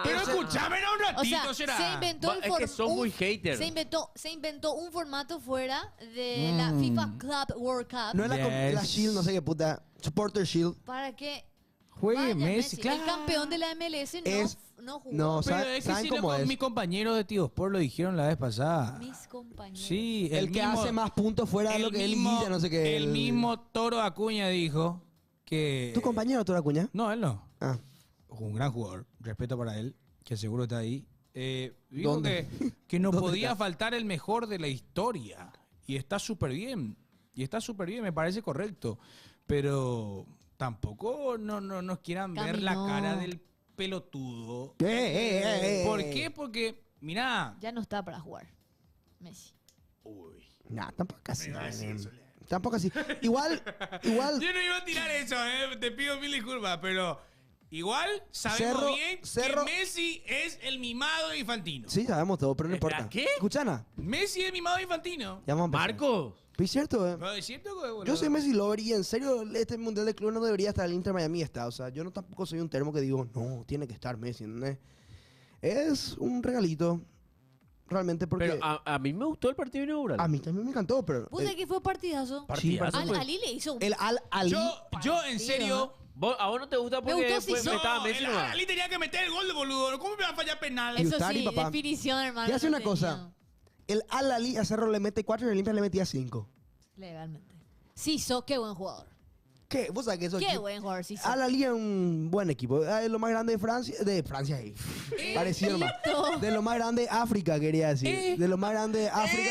Pero Ese- escúchame un O ratito, sea, será. se inventó el Es que son muy haters. se inventó un formato fuera de la FIFA Club World Cup No es Yes. la Shield, no sé qué puta. Supporter Shield. para que Juegue vaya Messi, El claro. campeón de la MLS Es- no jugó. no, Pero ¿saben- es que saben si cómo es? mis compañeros de Tío Sport lo dijeron la vez pasada. Mis compañeros. Sí, El que mismo- hace más puntos fuera de lo que él mismo- guilla, no sé qué. El mismo Toro Acuña dijo que... ¿Tu compañero, Arturo Acuña? No, él no. Ah, Un gran jugador. Respeto para él, que seguro está ahí. Dijo ¿Dónde? que no ¿Dónde podía está? faltar el mejor de la historia. Y está súper bien. Y está súper bien, me parece correcto. Pero tampoco no nos quieran ver la Caminó. cara del pelotudo. Eh. ¿Por qué? Porque, mirá. Ya no está para jugar. Messi. Uy. nah, tampoco así. Tampoco así. Igual. Yo no iba a tirar eso, te pido mil disculpas, pero igual sabemos Cerro- bien Cerro- que Messi es el mimado de Infantino. Sí, sabemos todo, pero no ¿Espera, importa. qué? Escuchana. Messi es el mimado de Infantino. Ya vamos a empezar. Marcos. Es cierto, ¿No es cierto, boludo? Yo soy Messi lover y en serio este Mundial de Club no debería estar, el Inter Miami está. O sea, yo no tampoco soy un termo que digo, no, tiene que estar Messi, ¿entendés? Es un regalito, realmente, porque Pero a mí me gustó el partido inaugural. a mí también me encantó, pero ¿Vos sabés que fue partidazo? Partidazo, Al pues. Ali le hizo un... el Al Ali, Yo en serio... ¿A vos no te gusta porque gustó, sí, fue- sí. estaba No, Messi el nomás? Ali tenía que meter el gol de boludo. ¿Cómo me va a fallar penal? Y Eso Ustari, sí, papá. definición, hermano. y hace no una cosa, tenía. el Al Ali a Cerro le mete 4 y el Olimpia le metía 5. Legalmente. Sí, qué buen jugador. ¿Qué? ¿Vos sabés que eso? Qué buen jugador, sí, Al Ali es un buen equipo, es lo más grande de Francia, ahí. Parecido nomás. De lo más grande de África, quería decir. De lo más grande de África.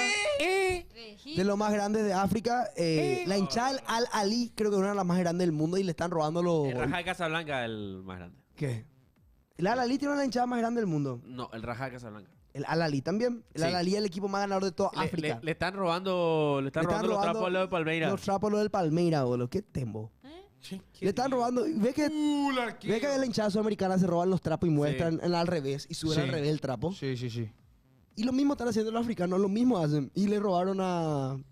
De lo más grande de África, la hinchada del Al Ali creo que es una de las más grandes del mundo y le están robando los... El Raja de Casablanca el más grande. ¿Qué? El Al Ali tiene una hinchada más grande del mundo. No, el Raja de Casablanca. El Al Ali también. El Sí. Al Ali es el equipo más ganador de toda África. Le están robando, le están robando los trapos a lo de Palmeiras. Los trapos lo del Palmeiras, boludo. Qué tembo. Le están robando. ¿Ves que, ves que la hinchada sudamericana se roban los trapos y muestran al revés y suben Sí. al revés el trapo? Sí. Y lo mismo están haciendo los africanos, lo mismo hacen. Y le robaron al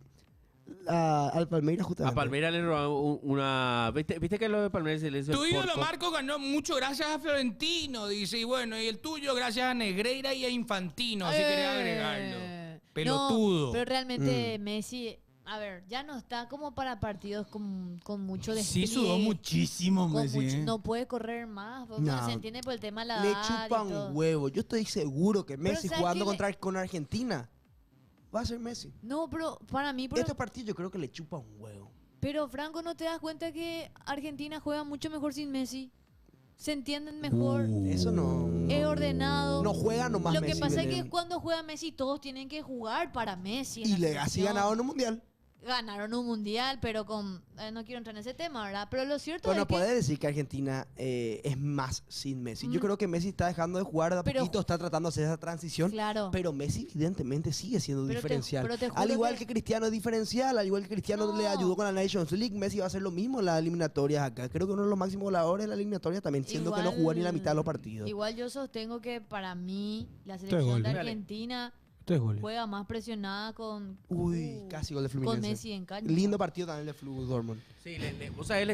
Palmeiras A justamente. Palmeiras le robaron una... ¿Viste que lo de Palmeiras se le hizo Tu el ídolo porco? Marco ganó mucho gracias a Florentino, dice. Y bueno, y el tuyo gracias a Negreira y a Infantino, así quería agregarlo. Pelotudo. No, pero realmente Messi, a ver, ya no está como para partidos con mucho despliegue. Sí, sudó muchísimo con Messi, mucho- ¿eh? No puede correr más. Porque No. se entiende por el tema de la Le edad y chupan todo. huevo. Yo estoy seguro que Messi ¿sabes jugando qué con Argentina va a ser Messi. No, pero para mí... Pero, Este partido yo creo que le chupa un huevo. pero Franco, ¿no te das cuenta que Argentina juega mucho mejor sin Messi? Se entienden mejor. Eso no. Es ordenado. No juega nomás Lo Messi. que pasa es Belén. que cuando juega Messi todos tienen que jugar para Messi. en Y la le así selección. ganaron un mundial. Ganaron un mundial, pero con... no quiero entrar en ese tema, ¿verdad? Pero lo cierto Bueno, es que... puede decir que Argentina es más sin Messi. Yo Mm. creo que Messi está dejando de jugar de a Pero- poquito, está tratando de hacer esa transición. Claro. Pero Messi evidentemente sigue siendo Pero te- diferencial. pero te juro Al igual que- que Cristiano es diferencial, al igual que Cristiano No. le ayudó con la Nations League, Messi va a hacer lo mismo en las eliminatorias acá. Creo que uno de los máximos goleadores de la eliminatoria también, siendo que no jugó ni la mitad de los partidos. Igual yo sostengo que para mí la Tres selección de goles. Argentina 3 goles. juega más presionada con... Uy, casi gol de con Fluminense. Messi en cancha. Lindo partido también de Flu Dortmund. Sí, vos sabés, le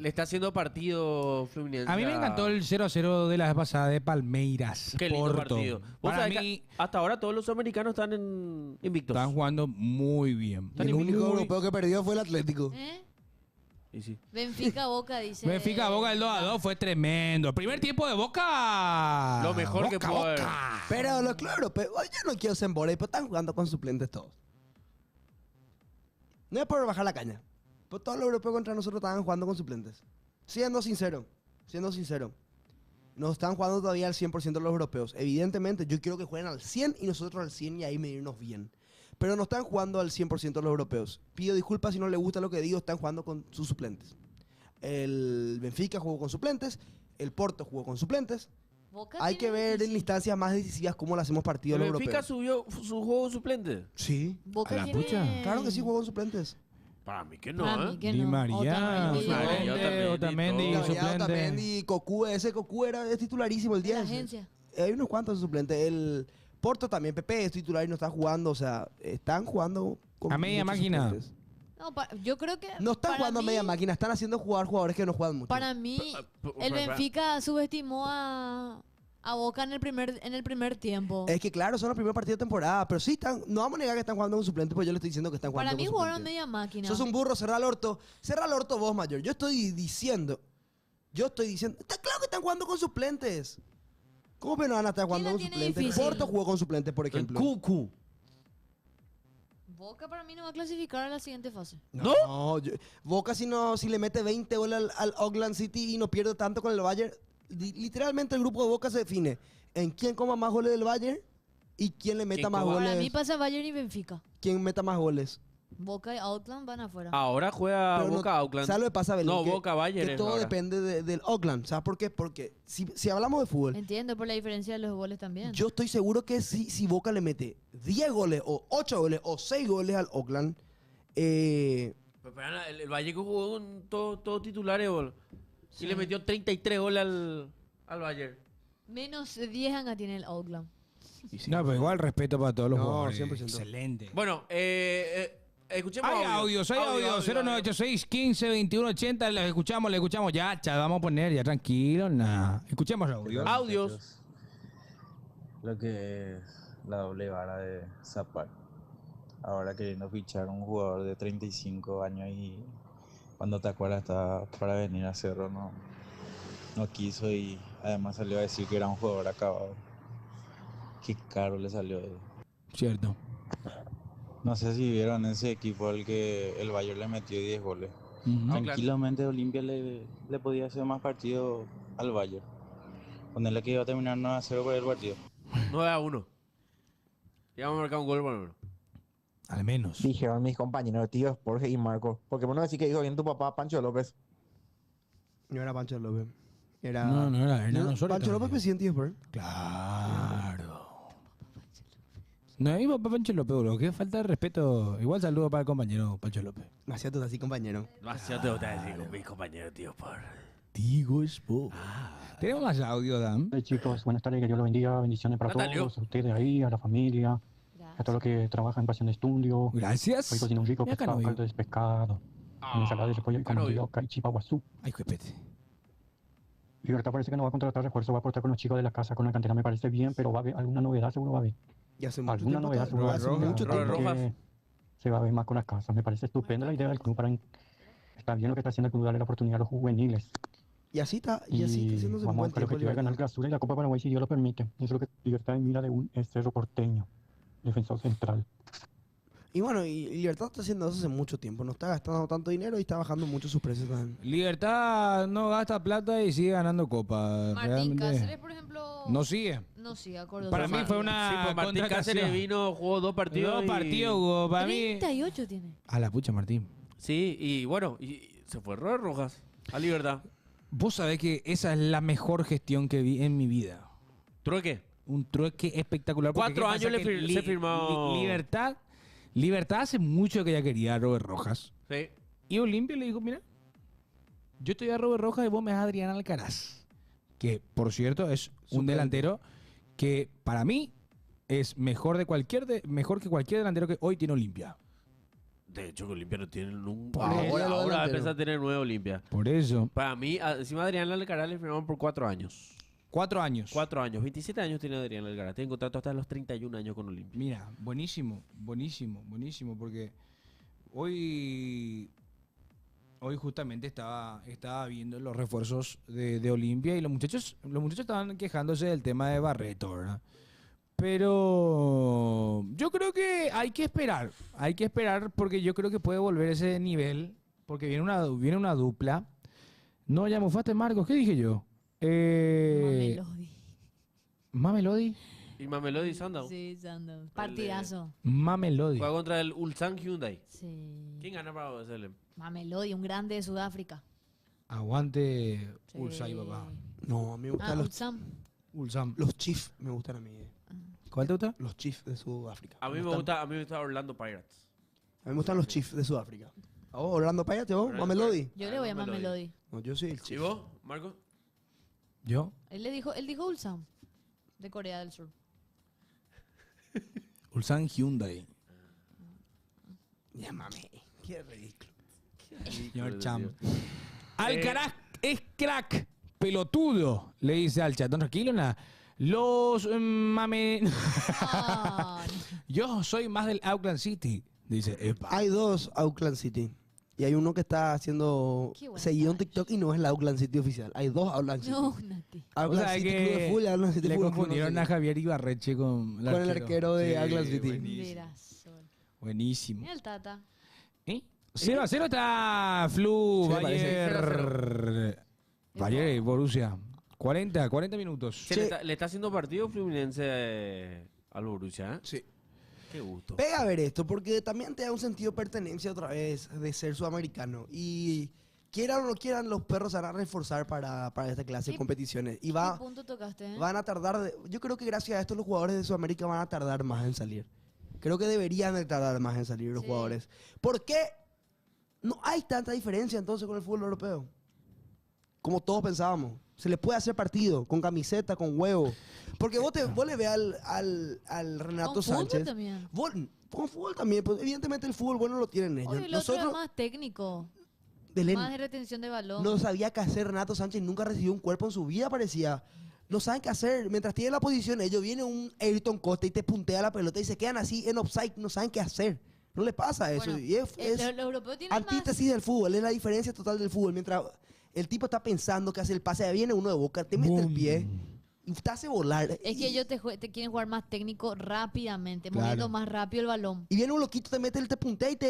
está haciendo partido Fluminense. A mí me encantó el 0-0 de la vez pasada de Palmeiras. Qué lindo Porto. partido. Vos Para sabés que mí, hasta ahora todos los americanos están invictos. están jugando muy bien. El único europeo que perdió fue el Atlético. ¿Eh? Y sí. Benfica Boca dice... Benfica Boca el 2-2 fue tremendo. Primer tiempo de Boca. Lo mejor que pudo haber. Pero los clubes europeos, yo no quiero ser Embore, pero están jugando con suplentes todos. No es por bajar la caña. Pero todos los europeos contra nosotros estaban jugando con suplentes. Siendo sincero. No están jugando todavía al 100% los europeos. Evidentemente, yo quiero que jueguen al 100 y nosotros al 100 y ahí medirnos bien. Pero no están jugando al 100% los europeos. Pido disculpas si no les gusta lo que digo, están jugando con sus suplentes. El Benfica jugó con suplentes, el Porto jugó con suplentes. Boca Hay que tiene ver en difícil. instancias más decisivas cómo le hacemos partido a El los Benfica europeos. subió su juego suplente. Sí. Boca A la tiene... pucha. Claro que sí jugó con suplentes. Para mí que no, Para mí que Di no. María, Otamendi, María, Otamendi, todo. suplente. Otamendi, Cocu, ese Cocu es titularísimo el de la 10. agencia. Hay unos cuantos suplentes. El Porto también, Pepe es titular y no está jugando. O sea, están jugando con A media muchos máquina. suplentes. No, yo creo que... No están para jugando a mí- media máquina, están haciendo jugar jugadores que no juegan mucho. Para mí, el Benfica subestimó a Boca en el primer tiempo. Es que claro, son los primeros partidos de temporada, pero sí están, no vamos a negar que están jugando con suplentes, pues yo le estoy diciendo que están jugando Para mí con jugaron suplentes. media máquina. Sos un burro, cerrá el orto. Cerrá el orto vos, mayor. Yo estoy diciendo, está claro que están jugando con suplentes. ¿Cómo que no van a estar ¿Quién jugando la con tiene suplentes? difícil? Porto jugó con suplentes, por El ejemplo. Cucu. Boca para mí no va a clasificar a la siguiente fase. No, Boca si le mete 20 goles al Auckland City y no pierde tanto con el Bayern, literalmente el grupo de Boca se define en quién coma más goles del Bayern y quién le meta ¿Quién más coma? goles. Para mí pasa Bayern y Benfica. Quién meta más goles. Boca y Auckland van afuera. Ahora juega Pero no- Boca Auckland. ¿Sabes lo que pasa, Belén? No, Que- Boca Bayern Que es todo ahora. depende del Auckland. ¿Sabes por qué? Porque si hablamos de fútbol, Entiendo por la diferencia de los goles también. yo estoy seguro que si Boca le mete 10 goles o 8 goles o 6 goles al Auckland, Pero, el Vallejo jugó con todos titulares, bol. Sí. Y le metió 33 goles al Bayern. Menos 10 anga tiene el Auckland. No, pero igual respeto para todos los No, jugadores. 100%. Excelente. Bueno, escuchemos Hay audios, 0986 15 21 80, les escuchamos, ya, vamos a poner, ya tranquilo, nada. Escuchemos audio. Audios. Muchachos, lo que es la doble vara de Zapar. Ahora queriendo fichar un jugador de 35 años y cuando te acuerdas estaba para venir a Cerro, no quiso y además salió a decir que era un jugador acabado. Qué caro le salió. Cierto. No sé si vieron ese equipo al que el Bayern le metió 10 goles. Ujú. claro. Tranquilamente Olimpia le podía hacer más partido al Bayern. Ponerle que iba a terminar 9-0 por el partido. 9-1. Ya vamos a marcar un gol por lo menos. Al menos. Dijeron mis compañeros, tíos Jorge y Marco. Porque bueno, decir que dijo bien tu papá, Pancho López. no era Pancho López. Era, No era No, nosotros. Pancho López, presidente de Sport. Claro. No es mi papá Pancho López, bro. Qué falta de respeto. Igual saludo para el compañero Pancho López. No hacía todo así, compañero. Demasiado te voy a decir con mis compañeros, tío, por. Digo Sport. Tenemos más audio, Dan. Hola chicos, buenas tardes, que Dios los bendiga, bendiciones para Natalio. todos, a ustedes ahí, a la familia, a Gracias. todos los que trabajan en Pasión de Estudio. Gracias. Hoy cocina un rico Mira, pescado, Canovio. caldo de pescado, ensalada de repollo y con Canovio. mandioca y chipa guazú. Ay, juepete. Libertad parece que no va a contratar refuerzo, va a aportar con los chicos de la casa, con la cantera me parece bien, pero va a haber alguna novedad, seguro va a haber. Y hace mucho Alguna tiempo novedad está- seguro va a hace haber. mucho Robert tiempo. Rojas. que se va a ver más con la casa. Me parece estupenda la idea del club para... Está bien lo que está haciendo el club, darle la oportunidad a los juveniles. Y así está Y haciéndose un vamos buen a buscar el tiempo. objetivo de ganar el Clausura y la Copa Paraguay si Dios lo permite. Eso es lo que Libertad mira de un Cerro Porteño, defensor central. Y bueno, y Libertad está haciendo eso hace mucho tiempo. No está gastando tanto dinero y está bajando mucho sus precios también. Libertad no gasta plata y sigue ganando copa. Martín Realmente Cáceres, por ejemplo. no sigue. No sigue, acuerdo. Para mí fue una Sí, pues Martín contratación. Cáceres vino, jugó 2 partidos. Dos y- partidos, Hugo, para mí. 38 tiene. A la pucha, Martín. Sí, y bueno, y se fue Robert Rojas a Libertad. Vos sabés que esa es la mejor gestión que vi en mi vida. ¿Trueque? Un trueque espectacular. porque 4 ¿qué años pasa? le Que se firmó- Libertad hace mucho que ya quería a Robert Rojas. Sí. Y Olimpia le dijo, mira, yo estoy a Robert Rojas y vos me das a Adrián Alcaraz. Que, por cierto, es un Suplente. delantero que para mí es mejor mejor que cualquier delantero que hoy tiene Olimpia. De hecho, que Olimpia no tiene nunca. Por ahí Ahora lo va a delantero. empezar a tener 9 Olimpia. Por eso, Para mí, encima de Adrián Alcaraz le firmaron por 4 años. 4 años. 4 años. 27 años tiene Adrián Alcaraz. Tiene contrato hasta los 31 años con Olimpia. Mira, buenísimo, porque hoy justamente estaba viendo los refuerzos de Olimpia y los muchachos estaban quejándose del tema de Barreto, ¿verdad? Pero yo creo que hay que esperar porque yo creo que puede volver ese nivel, porque viene una dupla. No, ya mofaste, Marcos, ¿qué dije yo? Mamelodi. Mamelodi. Y Mamelodi Sundowns. Sí, Sandown. Partidazo. Mamelodi. Juega contra el Ulsan Hyundai. Sí. ¿Quién gana para SLM? Mamelodi, un grande de Sudáfrica. Aguante Sí. Ulsay, papá. No, a mí me gustan Ulsan. Ulsam. los Chiefs. Me gustan a mí. ¿Cuál te gusta? Los Chiefs de Sudáfrica. A mí me gusta Orlando Pirates. A mí me gustan los Chiefs de Sudáfrica. ¿A vos, Orlando Payate, vos? Orlando Mamelodi. Yo le voy a Mamelodi. Mamelodi. No, yo soy el ¿Y Chief. vos, Marco? ¿Yo? Él dijo Ulsan. De Corea del Sur. Ulsan Hyundai. Ya mame. Qué ridículo. Señor Cham. Alcaraz es crack, pelotudo, le dice al chat. No, tranquilo, nada. Los mame... Ah, Yo soy más del Auckland City, dice. Epa. Hay dos Auckland City. Y hay uno que está siendo Qué buena seguido en cancha. TikTok y no es el Auckland City oficial. Hay dos Auckland City. no, Nati. Auckland O sea, City que Club de Fútbol y Auckland City le Fútbol Club, confundieron no a sé. Javier Ibarreche con el arquero de Auckland City. buenísimo. Verás. Buenísimo. Mira el Tata. 0-0 está Flu, Sí, me parece. Bayern y Borussia. 40 minutos. Che, Sí. le está haciendo partido Fluminense al Borussia, ¿eh? Sí. Qué gusto. Pega a ver esto, porque también te da un sentido de pertenencia otra vez de ser sudamericano. Y quieran o no quieran, los perros se van a reforzar para esta clase de Sí. competiciones. Y ¿Qué punto tocaste? van a tardar. Yo creo que gracias a esto los jugadores de Sudamérica van a tardar más en salir. Creo que deberían de tardar más en salir los Sí. jugadores. ¿Por qué no hay tanta diferencia entonces con el fútbol europeo? Como todos pensábamos. Se le puede hacer partido, con camiseta, con huevo. Porque vos le veas al Renato Con fútbol Sánchez. también. Con fútbol también. Pues, evidentemente el fútbol bueno lo tienen ellos. Oye, el otro es Nosotros, más técnico. Belén, Más de retención de balón. no sabía qué hacer Renato Sánchez. Nunca recibió un cuerpo en su vida, parecía. No saben qué hacer. Mientras tienen la posición, ellos viene un Ayrton Costa y te puntea la pelota y se quedan así en offside. No saben qué hacer. No le pasa eso. Bueno, y es los europeos tienen más... antítesis del fútbol. Es la diferencia total del fútbol. Mientras el tipo está pensando que hace el pase, viene uno de Boca, te mete el Boom. pie y te hace volar. Es que ellos te quieren jugar más técnico rápidamente, Claro. moviendo más rápido el balón. Y viene un loquito, te puntea y te